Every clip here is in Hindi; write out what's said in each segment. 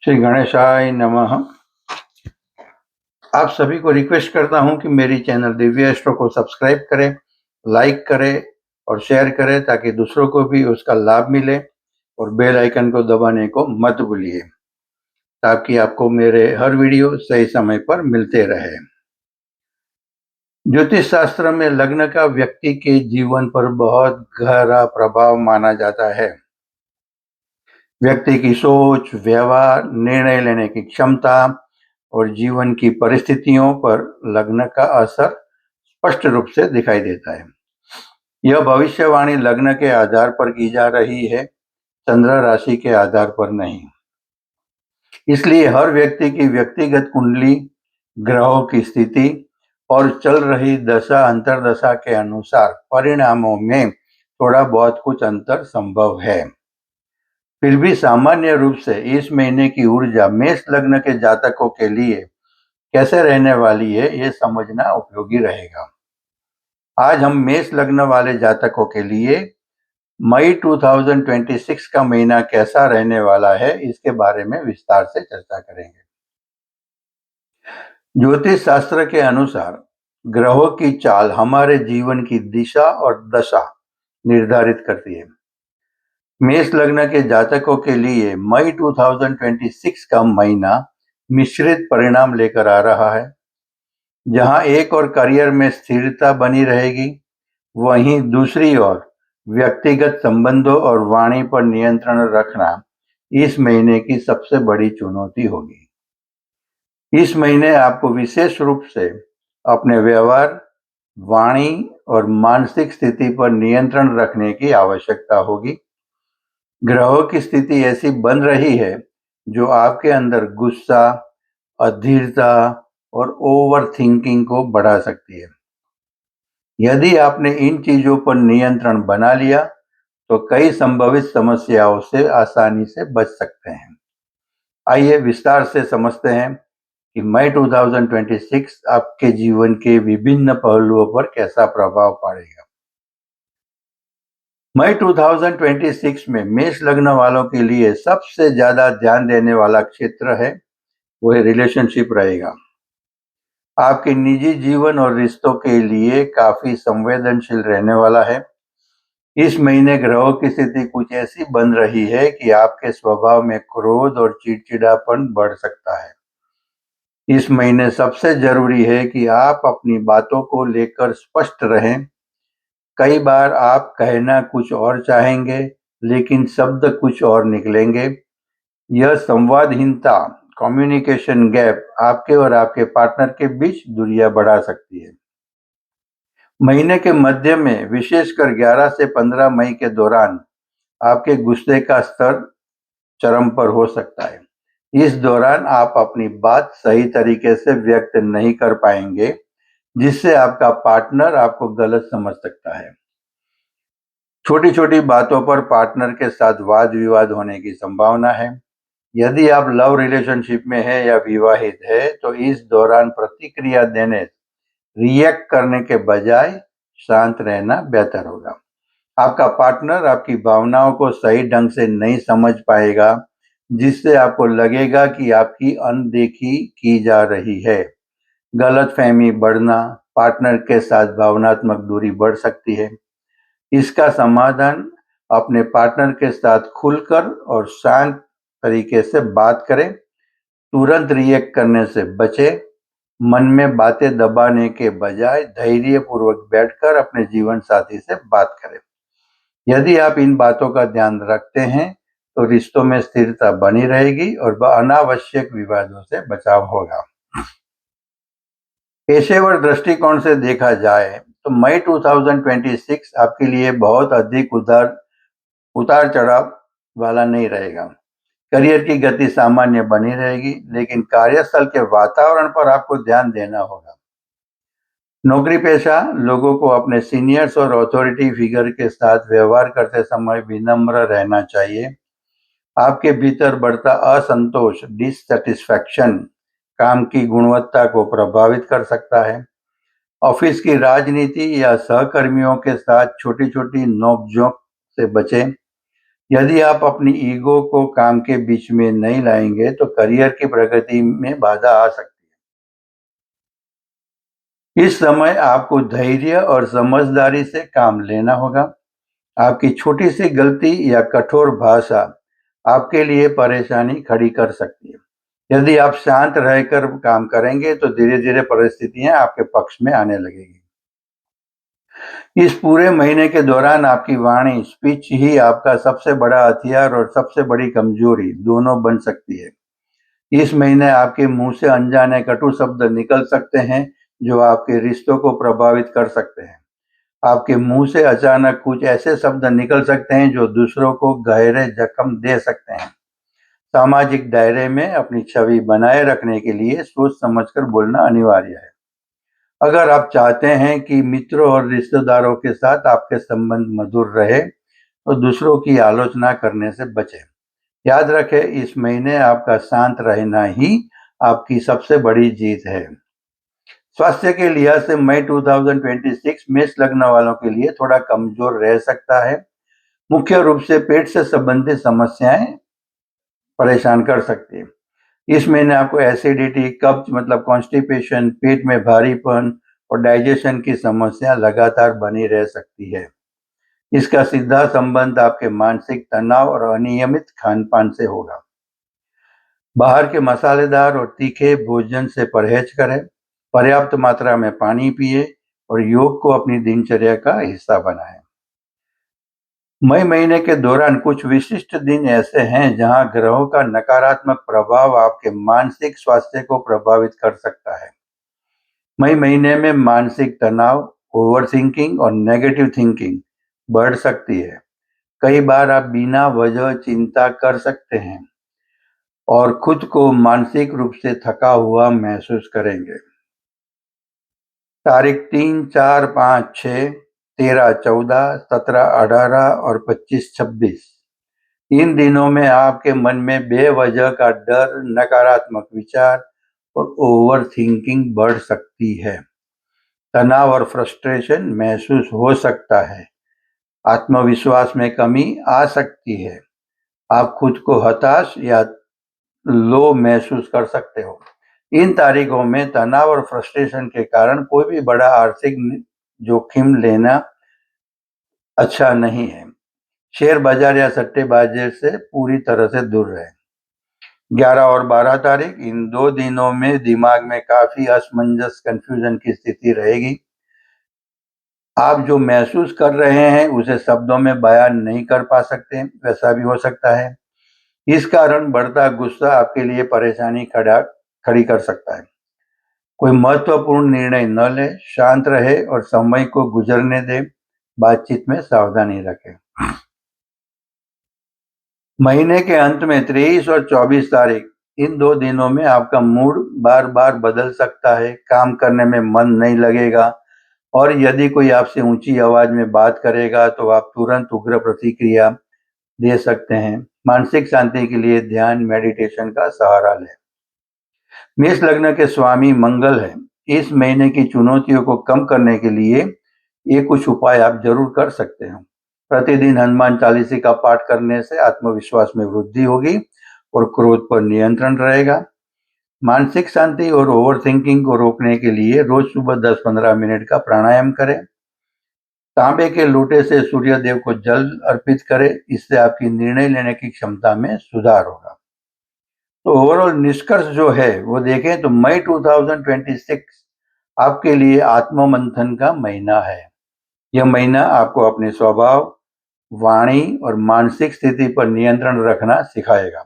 श्री गणेशाय नमः। आप सभी को रिक्वेस्ट करता हूं कि मेरी चैनल दिव्य एस्ट्रो को सब्सक्राइब करें, लाइक करें और शेयर करें ताकि दूसरों को भी उसका लाभ मिले, और बेल आइकन को दबाने को मत भूलिए ताकि आपको मेरे हर वीडियो सही समय पर मिलते रहे। ज्योतिष शास्त्र में लग्न का व्यक्ति के जीवन पर बहुत गहरा प्रभाव माना जाता है। व्यक्ति की सोच, व्यवहार, निर्णय लेने की क्षमता और जीवन की परिस्थितियों पर लग्न का असर स्पष्ट रूप से दिखाई देता है। यह भविष्यवाणी लग्न के आधार पर की जा रही है, चंद्र राशि के आधार पर नहीं। इसलिए हर व्यक्ति की व्यक्तिगत कुंडली, ग्रहों की स्थिति और चल रही दशा अंतरदशा के अनुसार परिणामों में थोड़ा बहुत कुछ अंतर संभव है। फिर भी सामान्य रूप से इस महीने की ऊर्जा मेष लग्न के जातकों के लिए कैसे रहने वाली है, ये समझना उपयोगी रहेगा। आज हम मेष लग्न वाले जातकों के लिए मई 2026 का महीना कैसा रहने वाला है, इसके बारे में विस्तार से चर्चा करेंगे। ज्योतिष शास्त्र के अनुसार ग्रहों की चाल हमारे जीवन की दिशा और दशा निर्धारित करती है। मेष लग्न के जातकों के लिए मई 2026 का महीना मिश्रित परिणाम लेकर आ रहा है। जहां एक और करियर में स्थिरता बनी रहेगी, वहीं दूसरी ओर व्यक्तिगत संबंधों और वाणी पर नियंत्रण रखना इस महीने की सबसे बड़ी चुनौती होगी। इस महीने आपको विशेष रूप से अपने व्यवहार, वाणी और मानसिक स्थिति पर नियंत्रण रखने की आवश्यकता होगी। ग्रहों की स्थिति ऐसी बन रही है जो आपके अंदर गुस्सा, अधीरता और ओवर थिंकिंग को बढ़ा सकती है। यदि आपने इन चीजों पर नियंत्रण बना लिया तो कई संभावित समस्याओं से आसानी से बच सकते हैं। आइए विस्तार से समझते हैं कि मई 2026 आपके जीवन के विभिन्न पहलुओं पर कैसा प्रभाव पड़ेगा। मई 2026 में मेष लग्न वालों के लिए सबसे ज्यादा ध्यान देने वाला क्षेत्र है, वह रिलेशनशिप रहेगा। आपके निजी जीवन और रिश्तों के लिए काफी संवेदनशील रहने वाला है। इस महीने ग्रहों की स्थिति कुछ ऐसी बन रही है कि आपके स्वभाव में क्रोध और चिड़चिड़ापन बढ़ सकता है। इस महीने सबसे जरूरी है कि आप अपनी बातों को लेकर स्पष्ट रहें। कई बार आप कहना कुछ और चाहेंगे लेकिन शब्द कुछ और निकलेंगे। यह संवादहीनता, कम्युनिकेशन गैप आपके और आपके पार्टनर के बीच दूरियां बढ़ा सकती है। महीने के मध्य में विशेषकर 11 से 15 मई के दौरान आपके गुस्से का स्तर चरम पर हो सकता है। इस दौरान आप अपनी बात सही तरीके से व्यक्त नहीं कर पाएंगे, जिससे आपका पार्टनर आपको गलत समझ सकता है। छोटी छोटी बातों पर पार्टनर के साथ वाद विवाद होने की संभावना है। यदि आप लव रिलेशनशिप में है या विवाहित है तो इस दौरान प्रतिक्रिया देने, रिएक्ट करने के बजाय शांत रहना बेहतर होगा। आपका पार्टनर आपकी भावनाओं को सही ढंग से नहीं समझ पाएगा, जिससे आपको लगेगा कि आपकी अनदेखी की जा रही है। गलतफहमी बढ़ना, पार्टनर के साथ भावनात्मक दूरी बढ़ सकती है। इसका समाधान अपने पार्टनर के साथ खुलकर और शांत तरीके से बात करें। तुरंत रिएक्ट करने से बचें। मन में बातें दबाने के बजाय धैर्यपूर्वक बैठकर अपने जीवन साथी से बात करें। यदि आप इन बातों का ध्यान रखते हैं तो रिश्तों में स्थिरता बनी रहेगी और अनावश्यक विवादों से बचाव होगा। पेशेवर दृष्टिकोण से देखा जाए तो मई 2026 आपके लिए बहुत अधिक उतार चढ़ाव वाला नहीं रहेगा। करियर की गति सामान्य बनी रहेगी, लेकिन कार्यस्थल के वातावरण पर आपको ध्यान देना होगा। नौकरी पेशा लोगों को अपने सीनियर्स और अथॉरिटी फिगर के साथ व्यवहार करते समय विनम्र रहना चाहिए। आपके भीतर बढ़ता असंतोष, डिससेटिस्फैक्शन, काम की गुणवत्ता को प्रभावित कर सकता है। ऑफिस की राजनीति या सहकर्मियों के साथ छोटी छोटी नोकझोंक से बचें। यदि आप अपनी ईगो को काम के बीच में नहीं लाएंगे तो करियर की प्रगति में बाधा आ सकती है। इस समय आपको धैर्य और समझदारी से काम लेना होगा। आपकी छोटी सी गलती या कठोर भाषा आपके लिए परेशानी खड़ी कर सकती है। यदि आप शांत रहकर काम करेंगे तो धीरे धीरे परिस्थितियां आपके पक्ष में आने लगेगी। इस पूरे महीने के दौरान आपकी वाणी स्पीच ही आपका सबसे बड़ा हथियार और सबसे बड़ी कमजोरी दोनों बन सकती है। इस महीने आपके मुंह से अनजाने कटु शब्द निकल सकते हैं जो आपके रिश्तों को प्रभावित कर सकते हैं। आपके मुंह से अचानक कुछ ऐसे शब्द निकल सकते हैं जो दूसरों को गहरे जख्म दे सकते हैं। सामाजिक दायरे में अपनी छवि बनाए रखने के लिए सोच समझकर बोलना अनिवार्य है। अगर आप चाहते हैं कि मित्रों और रिश्तेदारों के साथ आपके संबंध मधुर रहे तो दूसरों की आलोचना करने से बचें। याद रखें, इस महीने आपका शांत रहना ही आपकी सबसे बड़ी जीत है। स्वास्थ्य के लिहाज से मई 2026 मेष लग्न वालों के लिए थोड़ा कमजोर रह सकता है। मुख्य रूप से पेट से संबंधित समस्याएं परेशान कर सकती है। इस महीने आपको एसिडिटी, कब्ज मतलब कॉन्स्टिपेशन, पेट में भारीपन और डाइजेशन की समस्या लगातार बनी रह सकती है। इसका सीधा संबंध आपके मानसिक तनाव और अनियमित खान-पान से होगा। बाहर के मसालेदार और तीखे भोजन से परहेज करें, पर्याप्त मात्रा में पानी पिए और योग को अपनी दिनचर्या का हिस्सा बनाएं। मई महीने के दौरान कुछ विशिष्ट दिन ऐसे हैं जहां ग्रहों का नकारात्मक प्रभाव आपके मानसिक स्वास्थ्य को प्रभावित कर सकता है। मई महीने में मानसिक तनाव, ओवरथिंकिंग और नेगेटिव थिंकिंग बढ़ सकती है। कई बार आप बिना वजह चिंता कर सकते हैं और खुद को मानसिक रूप से थका हुआ महसूस करेंगे। तारीख 3, 4, 5, 6, 13, 14, 17, 18 और 25, 26 इन दिनों में आपके मन में बेवजह का डर, नकारात्मक विचार और ओवर थिंकिंग बढ़ सकती है। तनाव और फ्रस्ट्रेशन महसूस हो सकता है। आत्मविश्वास में कमी आ सकती है। आप खुद को हताश या लो महसूस कर सकते हो। इन तारीखों में तनाव और फ्रस्ट्रेशन के कारण कोई भी बड़ा आर्थिक जोखिम लेना अच्छा नहीं है। शेयर बाजार या सट्टेबाजी से पूरी तरह से दूर रहें। 11 और 12 तारीख इन 2 दिनों में दिमाग में काफी असमंजस, कंफ्यूजन की स्थिति रहेगी। आप जो महसूस कर रहे हैं उसे शब्दों में बयान नहीं कर पा सकते, वैसा भी हो सकता है। इस कारण बढ़ता गुस्सा आपके लिए परेशानी खड़ी कर सकता है। कोई महत्वपूर्ण निर्णय न ले, शांत रहे और समय को गुजरने दे। बातचीत में सावधानी रखें। महीने के अंत में 23 और 24 तारीख इन 2 दिनों में आपका मूड बार बार बदल सकता है। काम करने में मन नहीं लगेगा और यदि कोई आपसे ऊंची आवाज में बात करेगा तो आप तुरंत उग्र प्रतिक्रिया दे सकते हैं। मानसिक शांति के लिए ध्यान, मेडिटेशन का सहारा लें। मेष लग्न के स्वामी मंगल है। इस महीने की चुनौतियों को कम करने के लिए ये कुछ उपाय आप जरूर कर सकते हैं। प्रतिदिन हनुमान चालीसा का पाठ करने से आत्मविश्वास में वृद्धि होगी और क्रोध पर नियंत्रण रहेगा। मानसिक शांति और ओवरथिंकिंग को रोकने के लिए रोज सुबह 10-15 मिनट का प्राणायाम करें। तांबे के लोटे से सूर्य देव को जल अर्पित करें। इससे आपकी निर्णय लेने की क्षमता में सुधार होगा। तो ओवरऑल निष्कर्ष जो है वो देखें तो मई 2026 आपके लिए आत्म मंथन का महीना है। यह महीना आपको अपने स्वभाव, वाणी और मानसिक स्थिति पर नियंत्रण रखना सिखाएगा।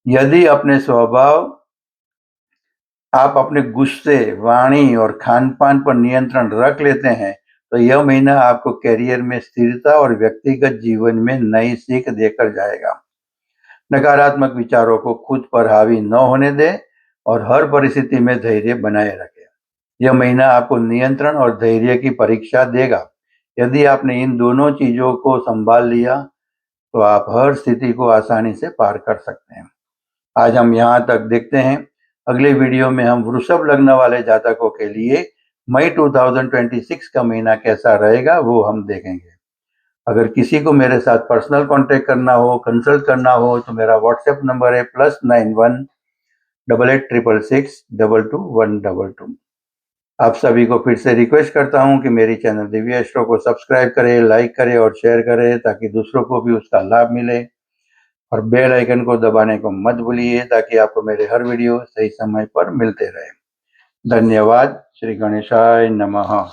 यदि आप अपने गुस्से, वाणी और खान-पान पर नियंत्रण रख लेते हैं तो यह महीना आपको करियर में स्थिरता और व्यक्तिगत जीवन में नई सीख देकर जाएगा। नकारात्मक विचारों को खुद पर हावी न होने दें और हर परिस्थिति में धैर्य बनाए रखें। यह महीना आपको नियंत्रण और धैर्य की परीक्षा देगा। यदि आपने इन दोनों चीजों को संभाल लिया तो आप हर स्थिति को आसानी से पार कर सकते हैं। आज हम यहाँ तक देखते हैं। अगले वीडियो में हम वृषभ लग्न वाले जातकों के लिए मई 2026 का महीना कैसा रहेगा वो हम देखेंगे। अगर किसी को मेरे साथ पर्सनल कांटेक्ट करना हो, कंसल्ट करना हो, तो मेरा व्हाट्सएप नंबर है +91 8866622122। आप सभी को फिर से रिक्वेस्ट करता हूं कि मेरी चैनल दिव्य एस्ट्रो को सब्सक्राइब करें, लाइक करें और शेयर करें, ताकि दूसरों को भी उसका लाभ मिले। और बेल आइकन को दबाने को मत भूलिए, ताकि आपको मेरे हर वीडियो सही समय पर मिलते रहे। धन्यवाद। श्री गणेशाय नमः।